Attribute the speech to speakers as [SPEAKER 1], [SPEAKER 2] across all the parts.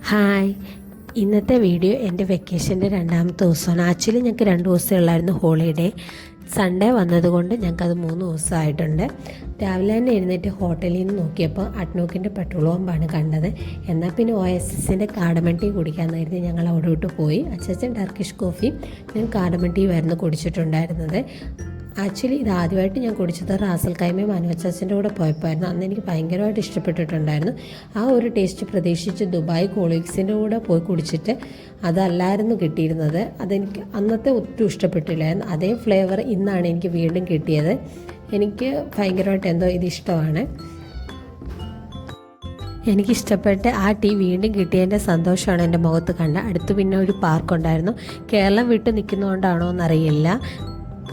[SPEAKER 1] Hi, ഇന്നത്തെ video എൻ്റെ വെക്കേഷൻ്റെ രണ്ടാമത്തെ ദിവസമാണ്. ആക്ച്വലി ഞങ്ങൾക്ക് 2 ദിവസമേ ഉള്ളായിരുന്നു ഹോളിഡേ. സൺഡേ വന്നതുകൊണ്ട് ഞങ്ങൾക്കത് 3 ദിവസമായിട്ടുണ്ട്. രാവിലെ തന്നെ എഴുന്നേറ്റ് ഹോട്ടലിൽ നിന്ന് നോക്കിയപ്പോൾ അഡ്നോക്കിൻ്റെ പെട്രോൾ പമ്പാണ് കണ്ടത്. എന്നാൽ പിന്നെ OSSൻ്റെ കാർഡമൺ ടീ കുടിക്കാമെന്നായിരുന്നു ഞങ്ങൾ അവിടെ വിട്ട് പോയി. അച്ഛൻ ടർക്കിഷ് കോഫി, ഞാൻ കാർഡമൺ ടീ ആയിരുന്നു കുടിച്ചിട്ടുണ്ടായിരുന്നത്. ആക്ച്വലി ഇത് ആദ്യമായിട്ട് ഞാൻ കുടിച്ചത് റാസൽ കൈമയും അനുവച്ചാച്ചൻ്റെ കൂടെ പോയപ്പോഴായിരുന്നു. അന്ന് എനിക്ക് ഭയങ്കരമായിട്ട് ഇഷ്ടപ്പെട്ടിട്ടുണ്ടായിരുന്നു. ആ ഒരു ടേസ്റ്റ് പ്രതീക്ഷിച്ച് ദുബായ് കോളീഗ്സിൻ്റെ കൂടെ പോയി കുടിച്ചിട്ട് അതല്ലായിരുന്നു കിട്ടിയിരുന്നത്. അതെനിക്ക് അന്നത്തെ ഒട്ടും ഇഷ്ടപ്പെട്ടില്ലായിരുന്നു. അതേ ഫ്ലേവർ ഇന്നാണ് എനിക്ക് വീണ്ടും കിട്ടിയത്. എനിക്ക് ഭയങ്കരമായിട്ട് എന്തോ ഇത് ഇഷ്ടമാണ്. എനിക്കിഷ്ടപ്പെട്ട് ആ ടീ വീണ്ടും കിട്ടിയതിൻ്റെ സന്തോഷമാണ് എൻ്റെ മുഖത്ത് കണ്ടത്. അടുത്ത് പിന്നെ ഒരു പാർക്കുണ്ടായിരുന്നു. കേരളം വിട്ട് നിൽക്കുന്നതുകൊണ്ടാണോ എന്നറിയില്ല,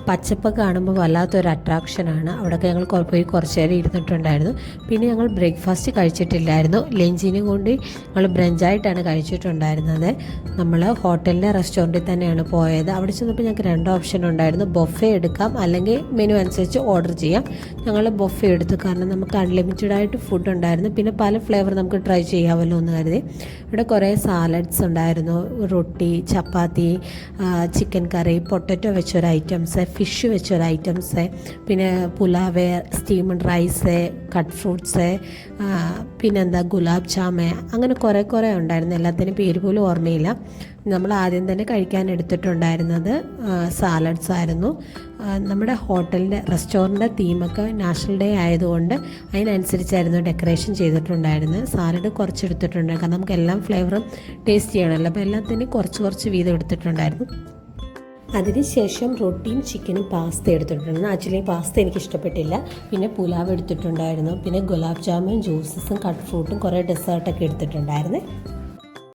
[SPEAKER 1] പച്ചപ്പൊക്കെ കാണുമ്പോൾ വല്ലാത്തൊരു അട്രാക്ഷനാണ്. അവിടെയൊക്കെ ഞങ്ങൾ പോയി കുറച്ച് നേരം ഇരുന്നിട്ടുണ്ടായിരുന്നു. പിന്നെ ഞങ്ങൾ ബ്രേക്ക്ഫാസ്റ്റ് കഴിച്ചിട്ടില്ലായിരുന്നു. ലഞ്ചിനും കൊണ്ട് ഞങ്ങൾ ബ്രഞ്ചായിട്ടാണ് കഴിച്ചിട്ടുണ്ടായിരുന്നത്. നമ്മൾ ഹോട്ടലിൻ്റെ റെസ്റ്റോറൻറ്റിൽ തന്നെയാണ് പോയത്. അവിടെ ചെന്നപ്പോൾ ഞങ്ങൾക്ക് 2 ഓപ്ഷൻ ഉണ്ടായിരുന്നു. ബൊഫേ എടുക്കാം, അല്ലെങ്കിൽ മെനു അനുസരിച്ച് ഓർഡർ ചെയ്യാം. ഞങ്ങൾ ബൊഫേ എടുത്തു, കാരണം നമുക്ക് അൺലിമിറ്റഡ് ആയിട്ട് ഫുഡ് ഉണ്ടായിരുന്നു. പിന്നെ പല ഫ്ലേവർ നമുക്ക് ട്രൈ ചെയ്യാമല്ലോ എന്ന് കരുതി. ഇവിടെ കുറേ സാലഡ്സ് ഉണ്ടായിരുന്നു, റൊട്ടി, ചപ്പാത്തി, ചിക്കൻ കറി, പൊട്ടറ്റോ വെച്ചൊരു ഐറ്റംസ്, ഫിഷ് വെച്ചൊരു ഐറ്റംസ്, പിന്നെ pulao, steamed rice, cut fruits, പിന്നെന്താ ഗുലാബ് ജാമ്, അങ്ങനെ കുറേ ഉണ്ടായിരുന്നു. എല്ലാത്തിനും പേര് പോലും ഓർമ്മയില്ല. നമ്മൾ ആദ്യം തന്നെ കഴിക്കാൻ എടുത്തിട്ടുണ്ടായിരുന്നത് സാലഡ്സ് ആയിരുന്നു. നമ്മുടെ ഹോട്ടലിൻ്റെ റെസ്റ്റോറൻറ്റിൻ്റെ തീമൊക്കെ നാഷണൽ ഡേ ആയതുകൊണ്ട് അതിനനുസരിച്ചായിരുന്നു ഡെക്കറേഷൻ ചെയ്തിട്ടുണ്ടായിരുന്നത്. സാലഡ് കുറച്ചെടുത്തിട്ടുണ്ട്, കാരണം നമുക്ക് എല്ലാം ഫ്ലേവറും ടേസ്റ്റ് ചെയ്യണമല്ലോ. അപ്പോൾ എല്ലാത്തിനും കുറച്ച് വീതം എടുത്തിട്ടുണ്ടായിരുന്നു. അതിനുശേഷം റൊട്ടിയും ചിക്കനും പാസ്ത എടുത്തിട്ടുണ്ടായിരുന്നു. ആക്ച്വലി പാസ്ത എനിക്ക് ഇഷ്ടപ്പെട്ടില്ല. പിന്നെ പുലാവ് എടുത്തിട്ടുണ്ടായിരുന്നു. പിന്നെ ഗുലാബ് ജാമുൻ, ജ്യൂസസും, കട്ട് ഫ്രൂട്ടും, കുറേ ഡെസേർട്ടൊക്കെ എടുത്തിട്ടുണ്ടായിരുന്നു.